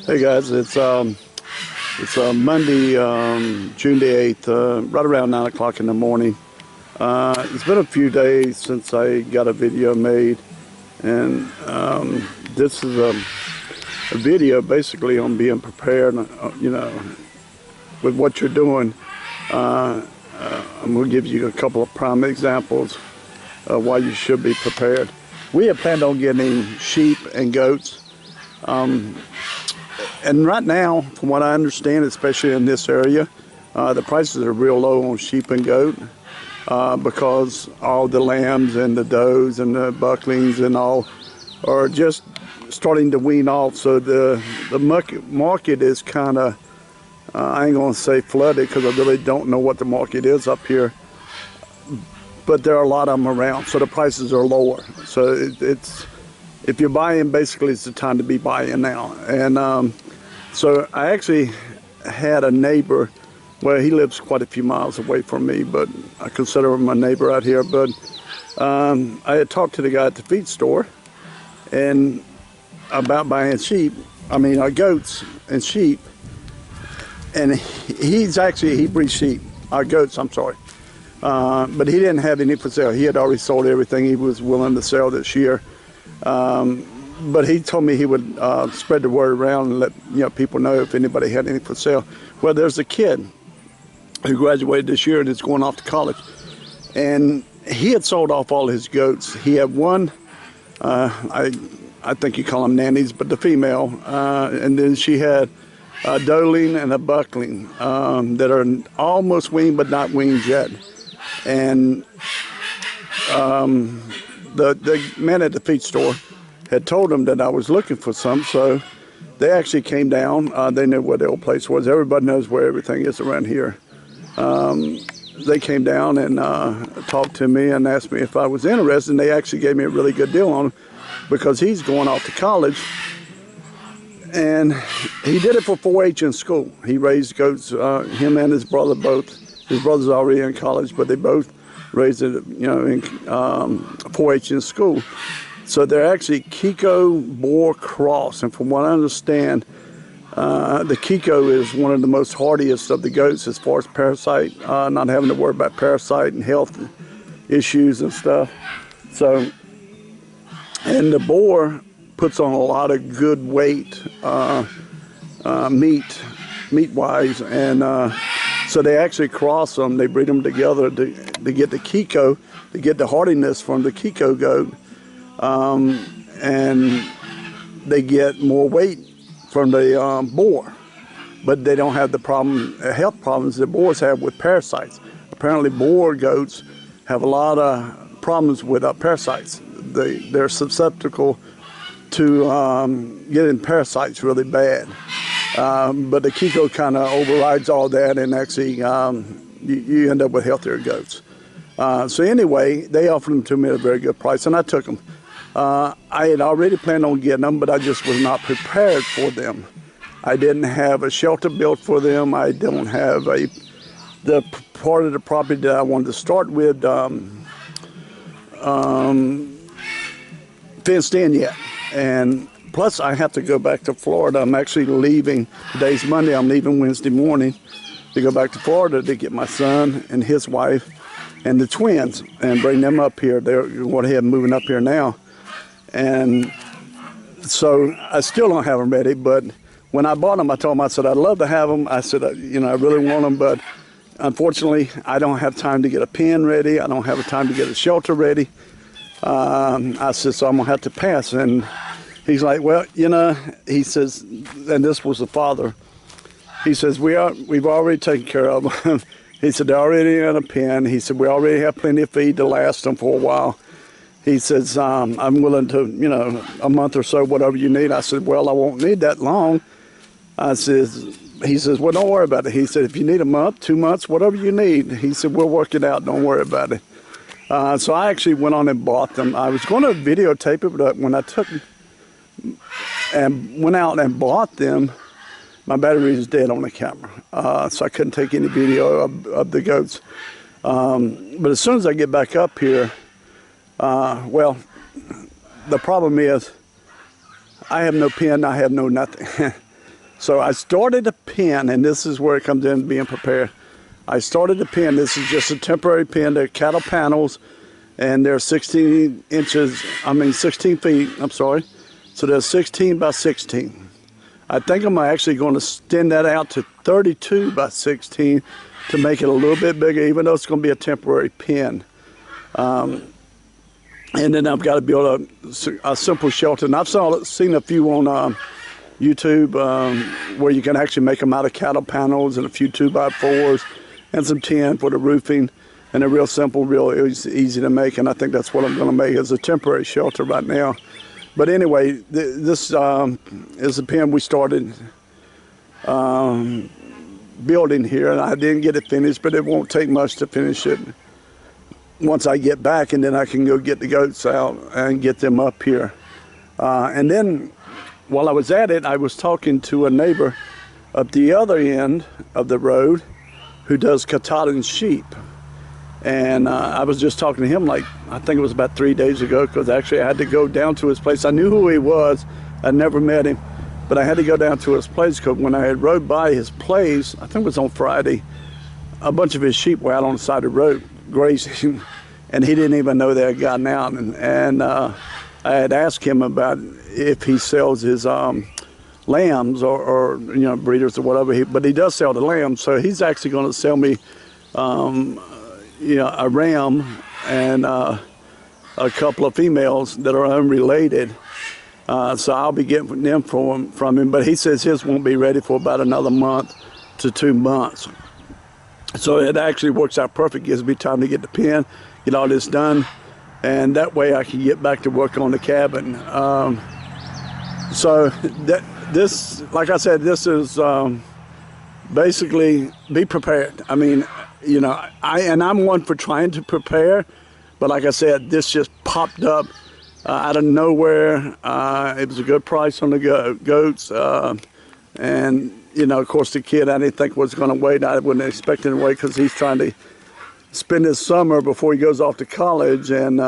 Hey guys, it's Monday, June the 8th, right around 9 o'clock in the morning. It's been a few days since I got a video made, and this is a video basically on being prepared, with what you're doing. I'm going to give you a couple of prime examples of why you should be prepared. We had planned on getting sheep and goats. And right now, from what I understand, especially in this area, the prices are real low on sheep and goat because all the lambs and the does and the bucklings and all are just starting to wean off. So the market is kind of, I ain't going to say flooded because I really don't know what the market is up here. But there are a lot of them around, so the prices are lower. So it's if you're buying, basically it's the time to be buying now. And so I actually had a neighbor, well, he lives quite a few miles away from me, but I consider him a neighbor out here. But I had talked to the guy at the feed store and about buying goats and sheep. And he breeds sheep, goats, I'm sorry. But he didn't have any for sale. He had already sold everything he was willing to sell this year. But he told me he would spread the word around and let people know if anybody had any for sale. Well, there's a kid who graduated this year and is going off to college, and he had sold off all his goats. He had one, I think you call them nannies, but the female, and then she had a doeling and a buckling that are almost weaned but not weaned yet. And the man at the feed store had told them that I was looking for some, so they actually came down. They knew where the old place was. Everybody knows where everything is around here. They came down and talked to me and asked me if I was interested, and they actually gave me a really good deal on him because he's going off to college. And he did it for 4-H in school. He raised goats, him and his brother both. His brother's already in college, but they both raised it, in 4-H in school. So they're actually Kiko Boer cross, and from what I understand, the Kiko is one of the most hardiest of the goats as far as parasite, not having to worry about parasite and health issues and stuff. So, and the Boer puts on a lot of good weight, meat-wise, and so they actually cross them. They breed them together to get the Kiko, to get the hardiness from the Kiko goat. And they get more weight from the Boer, but they don't have the health problems that Boers have with parasites. Apparently Boer goats have a lot of problems with parasites. They're susceptible to getting parasites really bad. But the Kiko kind of overrides all that, and actually you end up with healthier goats. So anyway, they offered them to me at a very good price, and I took them. I had already planned on getting them, but I just was not prepared for them. I didn't have a shelter built for them. I don't have the part of the property that I wanted to start with fenced in yet. And plus, I have to go back to Florida. I'm actually leaving. Today's Monday. I'm leaving Wednesday morning to go back to Florida to get my son and his wife and the twins and bring them up here. They're going ahead and moving up here now. And so I still don't have them ready, but when I bought them, I told them, I said, I'd love to have them. I said, I really want them, but unfortunately, I don't have time to get a pen ready. I don't have time to get a shelter ready. I said, so I'm going to have to pass. And he's like, well, he says, and this was the father, he says, we've already taken care of them. He said, they're already in a pen. He said, we already have plenty of feed to last them for a while. He says, I'm willing to, a month or so, whatever you need. I said, well, I won't need that long. He says, well, don't worry about it. He said, if you need a month, 2 months, whatever you need. He said, we'll work it out. Don't worry about it. So I actually went on and bought them. I was going to videotape it, but when I took and went out and bought them, my battery was dead on the camera. So I couldn't take any video of the goats. But as soon as I get back up here, well, the problem is I have no pen, I have no nothing. So I started a pen, and this is where it comes in being prepared. I started the pen. This is just a temporary pen. They're cattle panels, and they're 16 feet, I'm sorry. So they're 16 by 16. I think I'm actually going to extend that out to 32 by 16 to make it a little bit bigger, even though it's going to be a temporary pen. And then I've got to build a simple shelter. And I've seen a few on YouTube where you can actually make them out of cattle panels and a few 2x4s and some tin for the roofing. And they're real simple, real easy to make. And I think that's what I'm going to make as a temporary shelter right now. But anyway, this is a pen we started building here. And I didn't get it finished, but it won't take much to finish it once I get back, and then I can go get the goats out and get them up here. And then while I was at it, I was talking to a neighbor up the other end of the road who does Katahdin sheep. And I was just talking to him, like, I think it was about 3 days ago, because actually I had to go down to his place. I knew who he was. I never met him, but I had to go down to his place because when I had rode by his place, I think it was on Friday, a bunch of his sheep were out on the side of the road grazing, and he didn't even know they had gotten out. And I had asked him about if he sells his lambs or you know, breeders or whatever. But he does sell the lambs, so he's actually going to sell me you know, a ram and a couple of females that are unrelated. So I'll be getting them from him. But he says his won't be ready for about another month to 2 months. So it actually works out perfect. Gives me time to get the pen, get all this done, and that way I can get back to work on the cabin. So this, like I said, this is basically be prepared. I mean, you know, I'm one for trying to prepare, but like I said, this just popped up out of nowhere. It was a good price on the goats, and you know, of course, the kid I didn't think was going to wait. I wasn't expecting to wait because he's trying to spend his summer before he goes off to college, and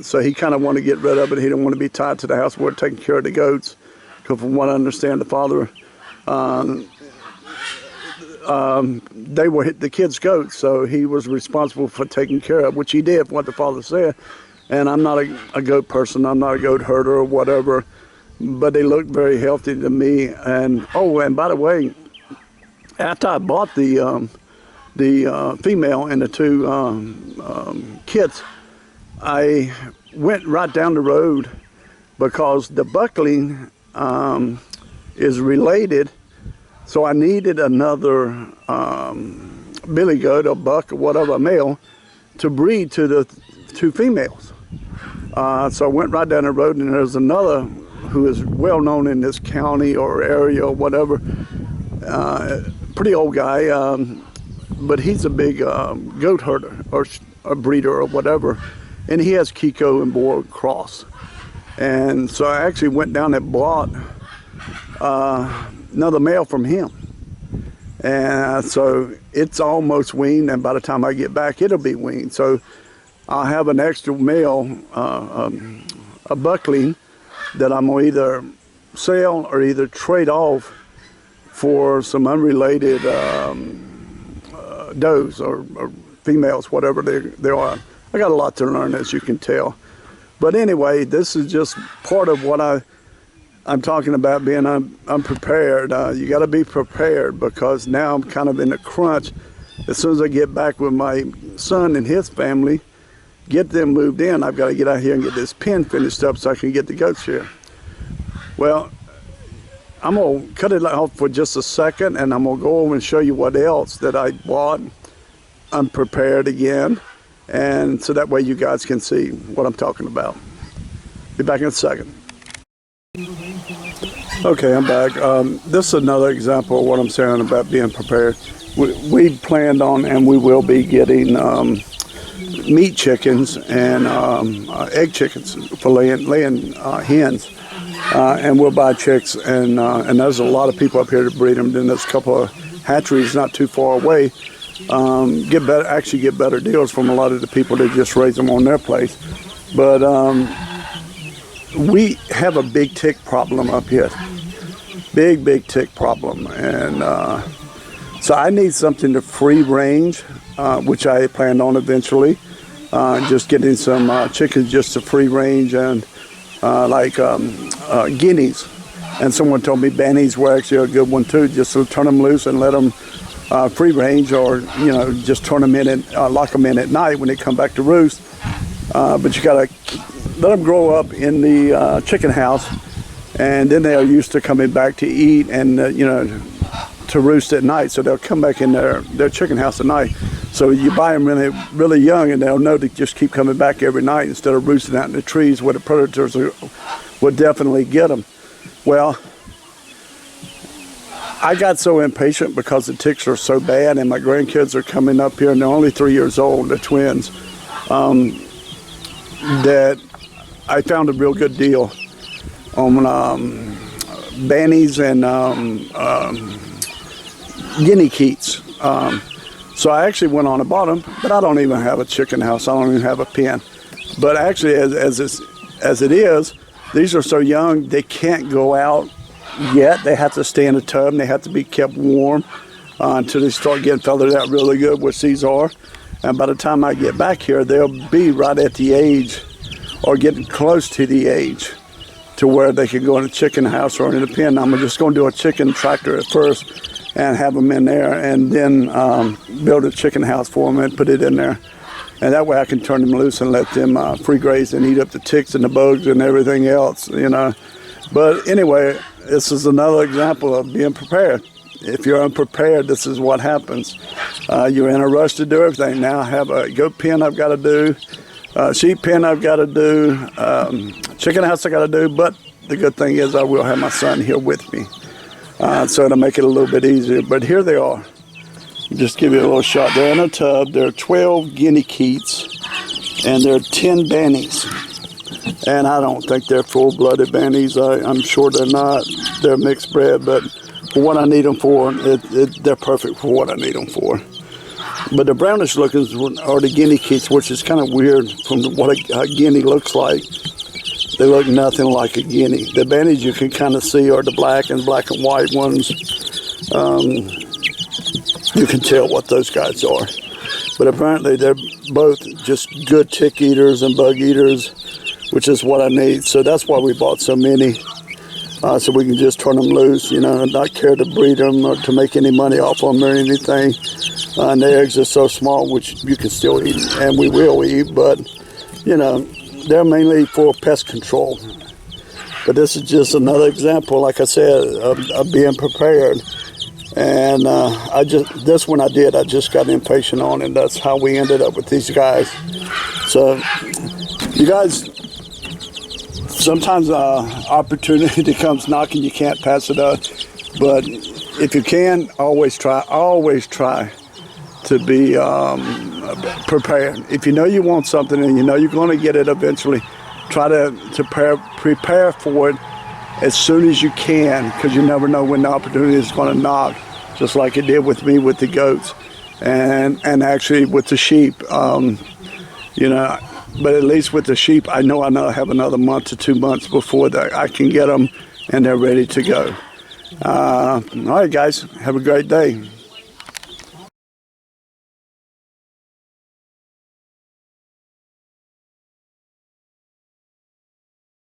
so he kind of wanted to get rid of it. He didn't want to be tied to the house where taking care of the goats, because from what I understand, the father, they were the kids' goats, so he was responsible for taking care of, which he did, what the father said. And I'm not a goat person. I'm not a goat herder or whatever. But they look very healthy to me. And oh, and by the way, after I bought the female and the two kits, I went right down the road because the buckling is related. So I needed another billy goat, or buck, or whatever, male, to breed to the two females. So I went right down the road, and there's another who is well known in this county or area or whatever, pretty old guy, but he's a big goat herder or a breeder or whatever, and he has Kiko and Boer cross. And so I actually went down and bought another male from him. And so it's almost weaned, and by the time I get back, it'll be weaned. So I'll have an extra male, a buckling, that I'm going to either sell or either trade off for some unrelated does or females, whatever they are. I got a lot to learn, as you can tell. But anyway, this is just part of what I'm talking about, being unprepared. You got to be prepared, because now I'm kind of in a crunch. As soon as I get back with my son and his family, get them moved in, I've got to get out here and get this pen finished up so I can get the goats here. Well, I'm going to cut it off for just a second, and I'm going to go over and show you what else that I bought unprepared again, and so that way you guys can see what I'm talking about. Be back in a second. Okay, I'm back. This is another example of what I'm saying about being prepared. We planned on, and we will be getting meat chickens and egg chickens for laying hens, and we'll buy chicks, and there's a lot of people up here to breed them. Then there's a couple of hatcheries not too far away, get better deals from a lot of the people that just raise them on their place. But we have a big tick problem up here. big tick problem. And so I need something to free range, which I planned on eventually. Just getting some chickens just to free range, and like guineas. And someone told me bannies were actually a good one too, just to turn them loose and let them free range, or just turn them in and lock them in at night when they come back to roost. But you gotta let them grow up in the chicken house, and then they are used to coming back to eat and to roost at night. So they'll come back in their chicken house at night. So you buy them really young, and they'll know to just keep coming back every night instead of roosting out in the trees where the predators would definitely get them. Well, I got so impatient because the ticks are so bad, and my grandkids are coming up here, and they're only 3 years old, they're twins, that I found a real good deal on bannies and guinea keats. So I actually went on and bought them, but I don't even have a chicken house. I don't even have a pen. But actually, as it is, these are so young, they can't go out yet. They have to stay in a tub, and they have to be kept warm until they start getting feathered out really good, which these are. And by the time I get back here, they'll be right at the age, or getting close to the age, to where they can go in a chicken house or in a pen. I'm just going to do a chicken tractor at first and have them in there, and then build a chicken house for them and put it in there. And that way I can turn them loose and let them free graze and eat up the ticks and the bugs and everything else, But anyway, this is another example of being prepared. If you're unprepared, this is what happens. You're in a rush to do everything. Now I have a goat pen I've got to do, sheep pen I've got to do, chicken house I got to do, but the good thing is I will have my son here with me. So it'll make it a little bit easier. But here they are. Just give you a little shot. They're in a tub. There are 12 guinea keats, and there are 10 bannies. And I don't think they're full-blooded bannies. I'm sure they're not. They're mixed bred, but for what I need them for, they're perfect for what I need them for. But the brownish lookings are the guinea keats, which is kind of weird from what a guinea looks like. They look nothing like a guinea. The bannies you can kind of see are the black and white ones. You can tell what those guys are. But apparently they're both just good tick eaters and bug eaters, which is what I need. So that's why we bought so many, so we can just turn them loose, and not care to breed them or to make any money off them or anything. And the eggs are so small, which you can still eat, and we will eat, but, they're mainly for pest control. But this is just another example, like I said, of being prepared. And this one I just got impatient on, and that's how we ended up with these guys. So you guys, sometimes opportunity comes knocking, you can't pass it up. But if you can, always try to be prepared. If you know you want something and you know you're going to get it eventually, try to prepare for it as soon as you can, because you never know when the opportunity is going to knock, just like it did with me with the goats and actually with the sheep. But at least with the sheep, I know I have another month to 2 months before I can get them and they're ready to go. All right, guys, have a great day.